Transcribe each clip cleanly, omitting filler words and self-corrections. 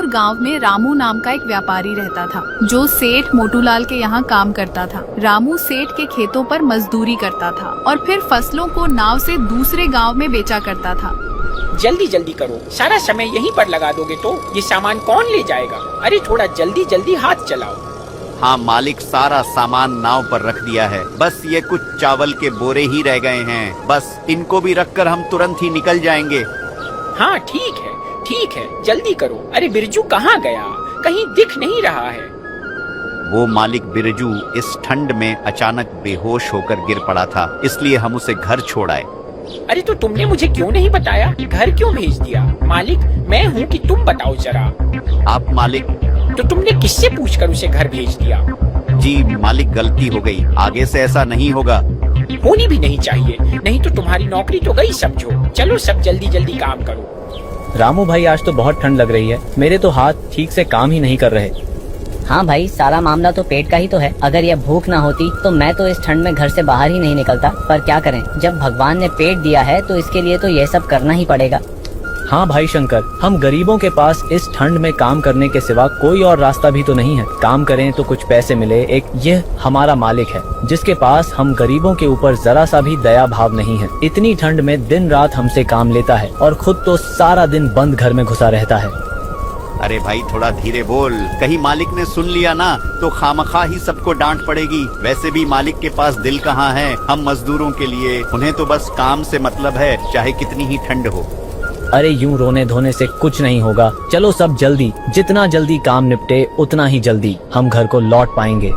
मजदूर गांव में रामू नाम का एक व्यापारी रहता था, जो सेठ मोटूलाल के यहाँ काम करता था। रामू सेठ के खेतों पर मजदूरी करता था और फिर फसलों को नाव से दूसरे गांव में बेचा करता था। जल्दी जल्दी करो, सारा समय यहीं पर लगा दोगे तो ये सामान कौन ले जाएगा? अरे थोड़ा जल्दी जल्दी हाथ चलाओ। हाँ मालिक, सारा सामान नाव पर रख दिया है, बस ये कुछ चावल के बोरे ही रह गए हैं, बस इनको भी रखकर हम तुरंत ही निकल जाएंगे। हाँ ठीक है, जल्दी करो। अरे बिरजू कहाँ गया? कहीं दिख नहीं रहा है। वो मालिक बिरजू इस ठंड में अचानक बेहोश होकर गिर पड़ा था, इसलिए हम उसे घर छोड़ आए। अरे तो तुमने मुझे क्यों नहीं बताया? घर क्यों भेज दिया? मालिक मैं हूँ कि तुम बताओ जरा। आप मालिक? तो तुमने किससे पूछकर उसे घर भेज दिया? जी मालिक, गलती हो गई, आगे से ऐसा नहीं होगा। होनी भी नहीं चाहिए, नहीं तो तुम्हारी नौकरी तो गई समझो। चलो सब जल्दी जल्दी काम करो। रामू भाई, आज तो बहुत ठंड लग रही है, मेरे तो हाथ ठीक से काम ही नहीं कर रहे। हाँ भाई, सारा मामला तो पेट का ही तो है। अगर यह भूख ना होती तो मैं तो इस ठंड में घर से बाहर ही नहीं निकलता, पर क्या करें, जब भगवान ने पेट दिया है तो इसके लिए तो यह सब करना ही पड़ेगा। हाँ भाई शंकर, हम गरीबों के पास इस ठंड में काम करने के सिवा कोई और रास्ता भी तो नहीं है। काम करें तो कुछ पैसे मिले, एक यह हमारा मालिक है जिसके पास हम गरीबों के ऊपर जरा सा भी दया भाव नहीं है। इतनी ठंड में दिन रात हमसे काम लेता है और खुद तो सारा दिन बंद घर में घुसा रहता है। अरे भाई थोड़ा धीरे बोल, कहीं मालिक ने सुन लिया ना तो खामखा ही सबको डांट पड़ेगी। वैसे भी मालिक के पास दिल कहाँ है हम मजदूरों के लिए, उन्हें तो बस काम से मतलब है, चाहे कितनी ही ठंड हो। अरे यूं रोने धोने से कुछ नहीं होगा, चलो सब जल्दी, जितना जल्दी काम निपटे उतना ही जल्दी हम घर को लौट पाएंगे।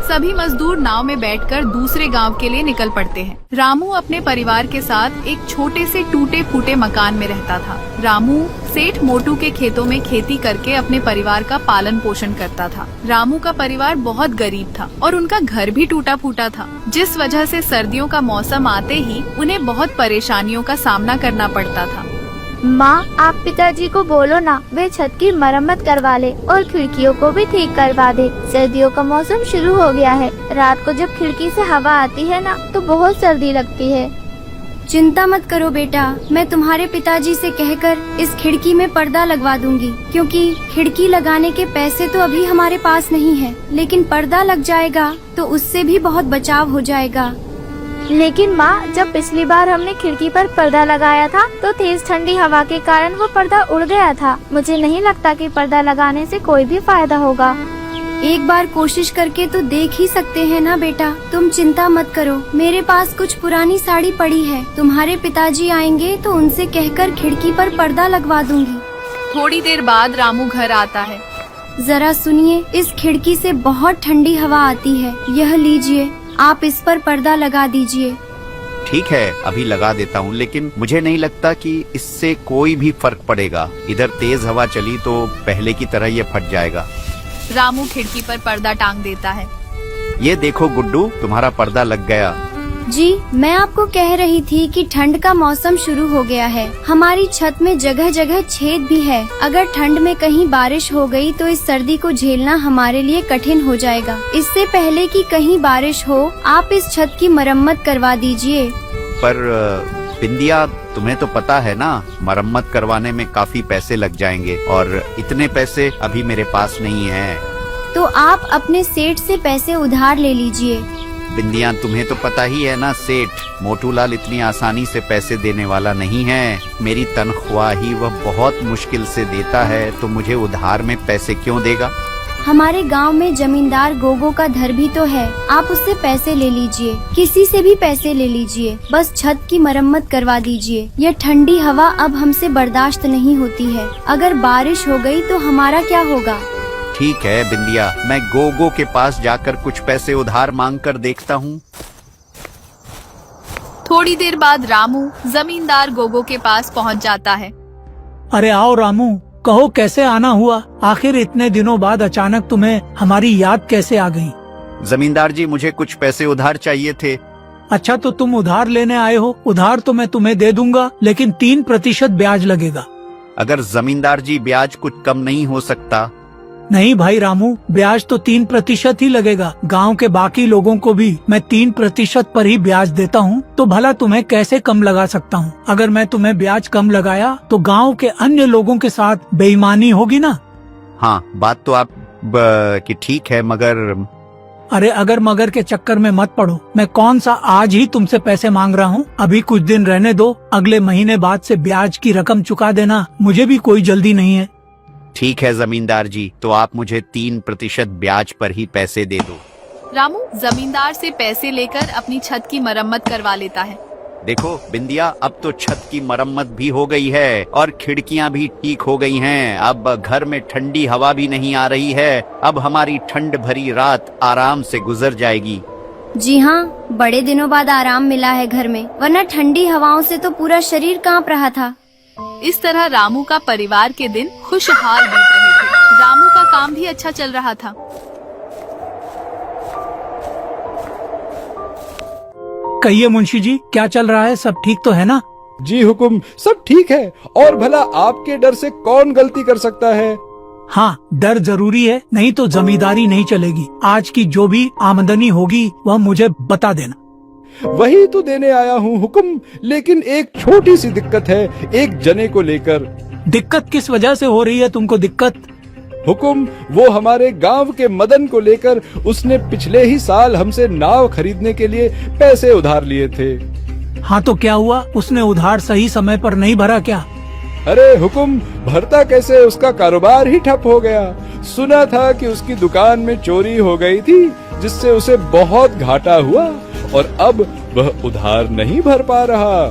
सभी मजदूर नाव में बैठकर दूसरे गांव के लिए निकल पड़ते हैं। रामू अपने परिवार के साथ एक छोटे से टूटे फूटे मकान में रहता था। रामू सेठ मोटू के खेतों में खेती करके अपने परिवार का पालन पोषण करता था। रामू का परिवार बहुत गरीब था और उनका घर भी टूटा फूटा था, जिस वजह से सर्दियों का मौसम आते ही उन्हें बहुत परेशानियों का सामना करना पड़ता था। माँ, आप पिताजी को बोलो ना, वे छत की मरम्मत करवा ले और खिड़कियों को भी ठीक करवा दे। सर्दियों का मौसम शुरू हो गया है, रात को जब खिड़की से हवा आती है ना तो बहुत सर्दी लगती है। चिंता मत करो बेटा, मैं तुम्हारे पिताजी से कहकर इस खिड़की में पर्दा लगवा दूंगी, क्योंकि खिड़की लगाने के पैसे तो अभी हमारे पास नहीं है, लेकिन पर्दा लग जाएगा तो उससे भी बहुत बचाव हो जाएगा। लेकिन माँ, जब पिछली बार हमने खिड़की पर पर्दा लगाया था तो तेज ठंडी हवा के कारण वो पर्दा उड़ गया था। मुझे नहीं लगता कि पर्दा लगाने से कोई भी फायदा होगा। एक बार कोशिश करके तो देख ही सकते हैं ना बेटा, तुम चिंता मत करो, मेरे पास कुछ पुरानी साड़ी पड़ी है, तुम्हारे पिताजी आएंगे तो उनसे कहकर खिड़की पर पर्दा लगवा दूंगी। थोड़ी देर बाद रामू घर आता है। जरा सुनिए, इस खिड़की से बहुत ठंडी हवा आती है, यह लीजिए, आप इस पर पर्दा लगा दीजिए। ठीक है, अभी लगा देता हूँ, लेकिन मुझे नहीं लगता कि इससे कोई भी फर्क पड़ेगा। इधर तेज हवा चली तो पहले की तरह ये फट जाएगा। रामू खिड़की पर पर्दा टांग देता है। ये देखो गुड्डू, तुम्हारा पर्दा लग गया। जी, मैं आपको कह रही थी कि ठंड का मौसम शुरू हो गया है, हमारी छत में जगह जगह छेद भी है। अगर ठंड में कहीं बारिश हो गई तो इस सर्दी को झेलना हमारे लिए कठिन हो जाएगा। इससे पहले कि कहीं बारिश हो, आप इस छत की मरम्मत करवा दीजिए। पर बिंदिया, तुम्हें तो पता है ना, मरम्मत करवाने में काफी पैसे लग जाएंगे और इतने पैसे अभी मेरे पास नहीं है। तो आप अपने सेठ से पैसे उधार ले लीजिए। बिंदिया, तुम्हें तो पता ही है ना, सेठ मोटूलाल इतनी आसानी से पैसे देने वाला नहीं है। मेरी तनख्वाह ही वह बहुत मुश्किल से देता है, तो मुझे उधार में पैसे क्यों देगा? हमारे गांव में जमींदार गोगो का घर भी तो है, आप उससे पैसे ले लीजिए, किसी से भी पैसे ले लीजिए, बस छत की मरम्मत करवा दीजिए। यह ठंडी हवा अब हमसे बर्दाश्त नहीं होती है, अगर बारिश हो गई तो हमारा क्या होगा? ठीक है बिंदिया, मैं गोगो के पास जाकर कुछ पैसे उधार मांग कर देखता हूँ। थोड़ी देर बाद रामू जमींदार गोगो के पास पहुँच जाता है। अरे आओ रामू, कहो कैसे आना हुआ? आखिर इतने दिनों बाद अचानक तुम्हें हमारी याद कैसे आ गई? जमींदार जी, मुझे कुछ पैसे उधार चाहिए थे। अच्छा, तो तुम उधार लेने आए हो? उधार तो मैं तुम्हें दे दूंगा, लेकिन 3% ब्याज लगेगा। अगर जमींदार जी ब्याज कुछ कम नहीं हो सकता? नहीं भाई रामू, ब्याज तो 3% ही लगेगा। गांव के बाकी लोगों को भी मैं 3% पर ही ब्याज देता हूँ, तो भला तुम्हें कैसे कम लगा सकता हूँ? अगर मैं तुम्हें ब्याज कम लगाया तो गांव के अन्य लोगों के साथ बेईमानी होगी ना। हाँ, बात तो आप कि ठीक है, मगर अरे अगर मगर के चक्कर में मत पड़ो। मैं कौन सा आज ही तुमसे पैसे मांग रहा हूँ। अभी कुछ दिन रहने दो, अगले महीने बाद से ब्याज की रकम चुका देना। मुझे भी कोई जल्दी नहीं है। ठीक है जमींदार जी, तो आप मुझे 3% ब्याज पर ही पैसे दे दो। रामू जमींदार से पैसे लेकर अपनी छत की मरम्मत करवा लेता है। देखो बिंदिया, अब तो छत की मरम्मत भी हो गई है और खिड़कियां भी ठीक हो गई हैं। अब घर में ठंडी हवा भी नहीं आ रही है। अब हमारी ठंड भरी रात आराम से गुजर जाएगी। जी हाँ, बड़े दिनों बाद आराम मिला है घर में, वरना ठंडी हवाओं से तो पूरा शरीर कांप रहा था। इस तरह रामू का परिवार के दिन खुशहाल बीत रहे थे। रामू का काम भी अच्छा चल रहा था। कहिए मुंशी जी, क्या चल रहा है? सब ठीक तो है ना? जी हुकुम, सब ठीक है। और भला आपके डर से कौन गलती कर सकता है? हाँ, डर जरूरी है, नहीं तो जमींदारी नहीं चलेगी। आज की जो भी आमदनी होगी वह मुझे बता देना। वही तो देने आया हूँ हुकुम, लेकिन एक छोटी सी दिक्कत है एक जने को लेकर। दिक्कत किस वजह से हो रही है तुमको दिक्कत? हुकुम, वो हमारे गांव के मदन को लेकर उसने पिछले ही साल हमसे नाव खरीदने के लिए पैसे उधार लिए थे। हाँ तो क्या हुआ? उसने उधार सही समय पर नहीं भरा क्या? अरे हुकुम, भरता कैसे, उसका कारोबार ही ठप हो गया। सुना था कि उसकी दुकान में चोरी हो गई थी, जिससे उसे बहुत घाटा हुआ और अब वह उधार नहीं भर पा रहा।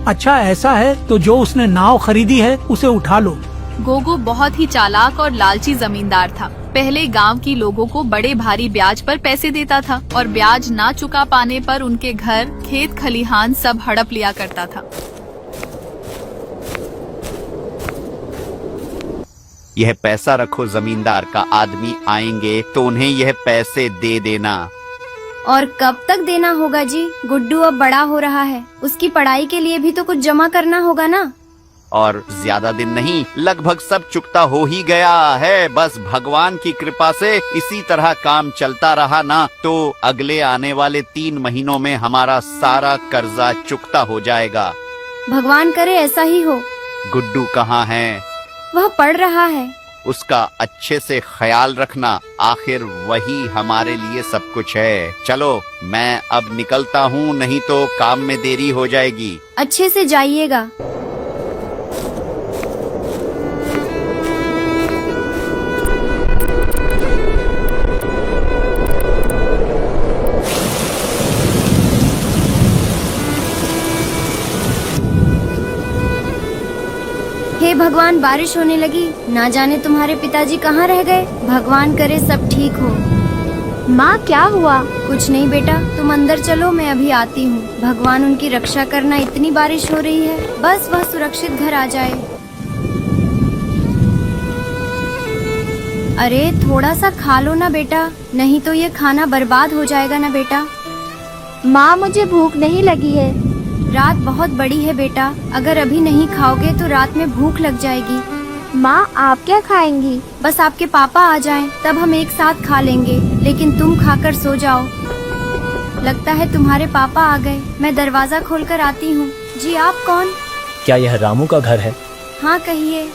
अच्छा ऐसा है, तो जो उसने नाव खरीदी है उसे उठा लो। गोगो बहुत ही चालाक और लालची जमींदार था। पहले गांव की लोगों को बड़े भारी ब्याज पर पैसे देता था और ब्याज ना चुका पाने पर उनके घर, खेत खलिहान सब हड़प लिया करता था। यह पैसा रखो, जमींदार का आदमी आएंगे तो उन्हें यह पैसे दे देना। और कब तक देना होगा जी? गुड्डू अब बड़ा हो रहा है, उसकी पढ़ाई के लिए भी तो कुछ जमा करना होगा ना। और ज्यादा दिन नहीं, लगभग सब चुकता हो ही गया है। बस भगवान की कृपा से इसी तरह काम चलता रहा ना, तो अगले आने वाले 3 महीनों में हमारा सारा कर्जा चुकता हो जाएगा। भगवान करे ऐसा ही हो। गुड्डू कहाँ है? वह पढ़ रहा है। उसका अच्छे से ख्याल रखना, आखिर वही हमारे लिए सब कुछ है। चलो मैं अब निकलता हूँ, नहीं तो काम में देरी हो जाएगी। अच्छे से जाइएगा। हे भगवान, बारिश होने लगी। ना जाने तुम्हारे पिताजी कहाँ रह गए। भगवान करे सब ठीक हो। माँ क्या हुआ? कुछ नहीं बेटा, तुम अंदर चलो, मैं अभी आती हूँ। भगवान उनकी रक्षा करना, इतनी बारिश हो रही है, बस वह सुरक्षित घर आ जाए। अरे थोड़ा सा खा लो ना बेटा, नहीं तो ये खाना बर्बाद हो जाएगा ना बेटा। माँ मुझे भूख नहीं लगी है। रात बहुत बड़ी है बेटा, अगर अभी नहीं खाओगे तो रात में भूख लग जाएगी। माँ आप क्या खाएंगी? बस आपके पापा आ जाएं, तब हम एक साथ खा लेंगे, लेकिन तुम खाकर सो जाओ। लगता है तुम्हारे पापा आ गए, मैं दरवाजा खोलकर आती हूँ। जी आप कौन? क्या यह रामू का घर है? हाँ कहिए।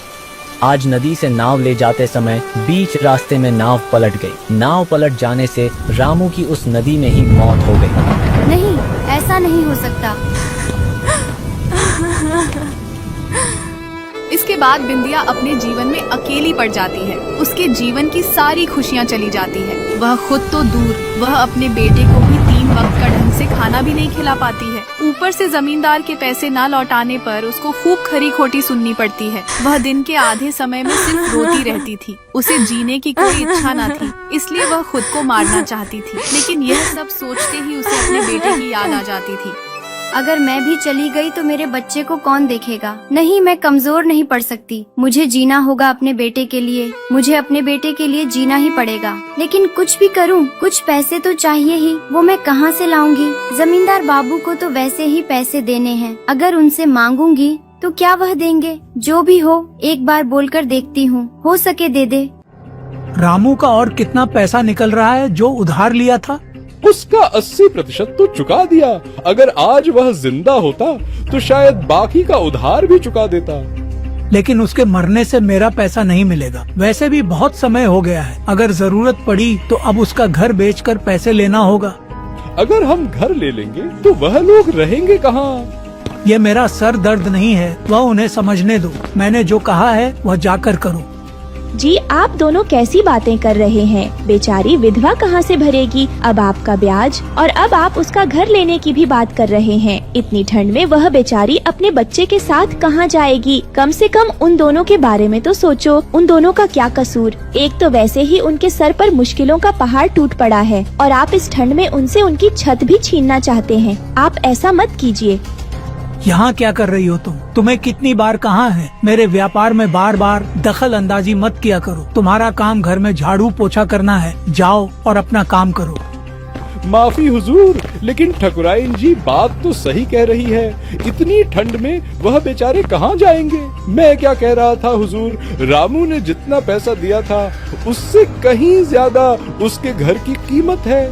आज नदी से नाव ले जाते समय बीच रास्ते में नाव पलट गई। नाव पलट जाने से रामू की उस नदी में ही मौत हो गई। नहीं, ऐसा नहीं हो सकता। इसके बाद बिंदिया अपने जीवन में अकेली पड़ जाती है। उसके जीवन की सारी खुशियाँ चली जाती है। वह खुद तो दूर, वह अपने बेटे को भी 3 वक्त का ढंग से खाना भी नहीं खिला पाती है। ऊपर से जमींदार के पैसे ना लौटाने पर उसको खूब खरी खोटी सुननी पड़ती है। वह दिन के आधे समय में सिर्फ रोती रहती थी। उसे जीने की कोई इच्छा न थी, इसलिए वह खुद को मारना चाहती थी। लेकिन यह सब सोचते ही उसे अपने बेटे की याद आ जाती थी। अगर मैं भी चली गई तो मेरे बच्चे को कौन देखेगा? नहीं, मैं कमजोर नहीं पड़ सकती। मुझे जीना होगा अपने बेटे के लिए। मुझे अपने बेटे के लिए जीना ही पड़ेगा। लेकिन कुछ भी करूं, कुछ पैसे तो चाहिए ही। वो मैं कहां से लाऊंगी? जमींदार बाबू को तो वैसे ही पैसे देने हैं। अगर उनसे मांगूंगी तो क्या वह देंगे? जो भी हो, एक बार बोलकर देखती हूँ, हो सके दे दे। रामू का और कितना पैसा निकल रहा है जो उधार लिया था? उसका 80% तो चुका दिया। अगर आज वह जिंदा होता तो शायद बाकी का उधार भी चुका देता। लेकिन उसके मरने से मेरा पैसा नहीं मिलेगा। वैसे भी बहुत समय हो गया है, अगर जरूरत पड़ी तो अब उसका घर बेचकर पैसे लेना होगा। अगर हम घर ले लेंगे तो वह लोग रहेंगे कहाँ? ये मेरा सर दर्द नहीं है, वह उन्हें समझने दो। मैंने जो कहा है वह जाकर करो। जी आप दोनों कैसी बातें कर रहे हैं? बेचारी विधवा कहाँ से भरेगी अब आपका ब्याज, और अब आप उसका घर लेने की भी बात कर रहे हैं। इतनी ठंड में वह बेचारी अपने बच्चे के साथ कहाँ जाएगी? कम से कम उन दोनों के बारे में तो सोचो। उन दोनों का क्या कसूर? एक तो वैसे ही उनके सर पर मुश्किलों का पहाड़ टूट पड़ा है, और आप इस ठंड में उनसे उनकी छत भी छीनना चाहते हैं। आप ऐसा मत कीजिए। यहाँ क्या कर रही हो तुम? तुम्हें कितनी बार कहा है मेरे व्यापार में बार बार दखल अंदाजी मत किया करो। तुम्हारा काम घर में झाड़ू पोछा करना है, जाओ और अपना काम करो। माफी हुजूर, लेकिन ठकुराइन जी बात तो सही कह रही है। इतनी ठंड में वह बेचारे कहाँ जाएंगे? मैं क्या कह रहा था हुजूर, रामू ने जितना पैसा दिया था उससे कहीं ज्यादा उसके घर की कीमत है।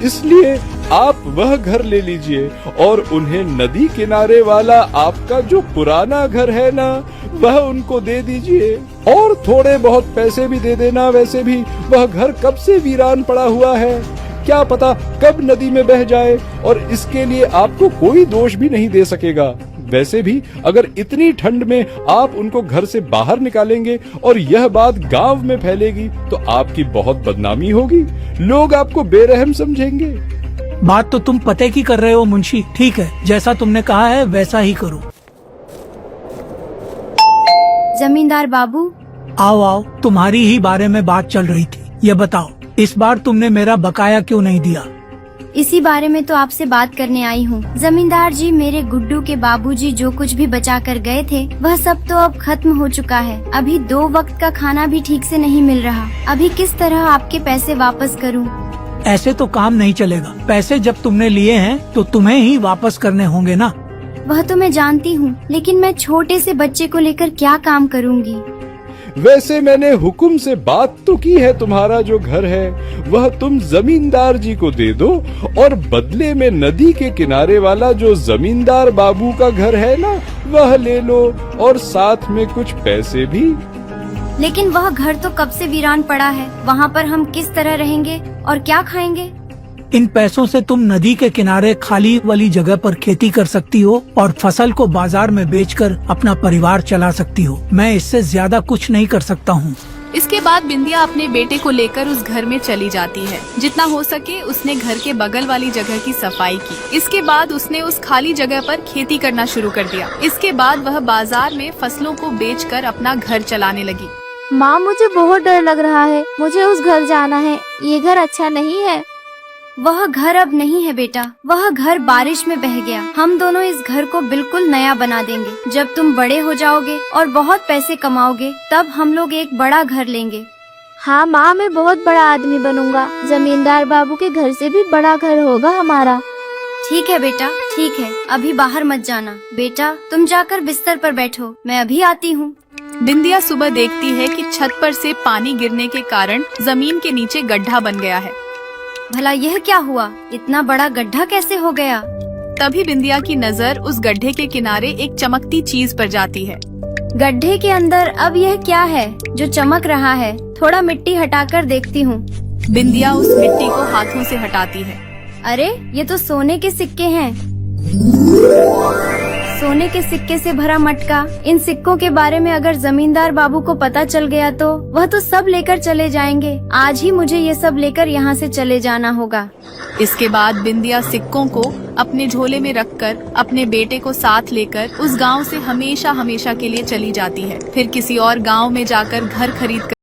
इसलिए आप वह घर ले लीजिए और उन्हें नदी किनारे वाला आपका जो पुराना घर है ना, वह उनको दे दीजिए, और थोड़े बहुत पैसे भी दे देना। वैसे भी वह घर कब से वीरान पड़ा हुआ है, क्या पता कब नदी में बह जाए, और इसके लिए आपको कोई दोष भी नहीं दे सकेगा। वैसे भी अगर इतनी ठंड में आप उनको घर से बाहर निकालेंगे और यह बात गांव में फैलेगी तो आपकी बहुत बदनामी होगी, लोग आपको बेरहम समझेंगे। बात तो तुम पते की कर रहे हो मुंशी। ठीक है, जैसा तुमने कहा है वैसा ही करो। जमींदार बाबू, आओ आओ, तुम्हारी ही बारे में बात चल रही थी। ये बताओ, इस बार तुमने मेरा बकाया क्यों नहीं दिया? इसी बारे में तो आपसे बात करने आई हूँ। जमींदार जी, मेरे गुड्डू के बाबूजी जो कुछ भी बचा कर गए थे वह सब तो अब खत्म हो चुका है। अभी 2 वक्त का खाना भी ठीक से नहीं मिल रहा। अभी किस तरह आपके पैसे वापस करूँ? ऐसे तो काम नहीं चलेगा। पैसे जब तुमने लिए हैं तो तुम्हें ही वापस करने होंगे ना। वह तो मैं जानती हूँ, लेकिन मैं छोटे से बच्चे को लेकर क्या काम करूँगी? वैसे मैंने हुक्म से बात तो की है, तुम्हारा जो घर है वह तुम जमींदार जी को दे दो, और बदले में नदी के किनारे वाला जो जमींदार बाबू का घर है ना, वह ले लो, और साथ में कुछ पैसे भी। लेकिन वह घर तो कब से वीरान पड़ा है, वहाँ पर हम किस तरह रहेंगे और क्या खाएंगे? इन पैसों से तुम नदी के किनारे खाली वाली जगह पर खेती कर सकती हो और फसल को बाजार में बेचकर अपना परिवार चला सकती हो। मैं इससे ज्यादा कुछ नहीं कर सकता हूँ। इसके बाद बिंदिया अपने बेटे को लेकर उस घर में चली जाती है। जितना हो सके उसने घर के बगल वाली जगह की सफाई की। इसके बाद उसने उस खाली जगह पर खेती करना शुरू कर दिया। इसके बाद वह बाजार में फसलों को बेचकर अपना घर चलाने लगी। माँ, मुझे बहुत डर लग रहा है। मुझे उस घर जाना है। ये घर अच्छा नहीं है। वह घर अब नहीं है बेटा, वह घर बारिश में बह गया। हम दोनों इस घर को बिल्कुल नया बना देंगे। जब तुम बड़े हो जाओगे और बहुत पैसे कमाओगे तब हम लोग एक बड़ा घर लेंगे। हाँ माँ, मैं बहुत बड़ा आदमी बनूंगा। जमींदार बाबू के घर से भी बड़ा घर होगा हमारा। ठीक है बेटा, ठीक है। अभी बाहर मत जाना। बेटा, तुम जाकर बिस्तर पर बैठो, मैं अभी आती हूँ। बिंदिया सुबह देखती है कि छत पर से पानी गिरने के कारण जमीन के नीचे गड्ढा बन गया है। भला यह क्या हुआ? इतना बड़ा गड्ढा कैसे हो गया? तभी बिंदिया की नजर उस गड्ढे के किनारे एक चमकती चीज पर जाती है। गड्ढे के अंदर अब यह क्या है जो चमक रहा है? थोड़ा मिट्टी हटाकर देखती हूँ। बिंदिया उस मिट्टी को हाथों से हटाती है। अरे, ये तो सोने के सिक्के हैं। सोने के सिक्के से भरा मटका। इन सिक्कों के बारे में अगर जमींदार बाबू को पता चल गया तो वह तो सब लेकर चले जाएंगे। आज ही मुझे ये सब लेकर यहाँ से चले जाना होगा। इसके बाद बिंदिया सिक्कों को अपने झोले में रखकर अपने बेटे को साथ लेकर उस गांव से हमेशा हमेशा के लिए चली जाती है। फिर किसी और गांव में जाकर घर खरीद कर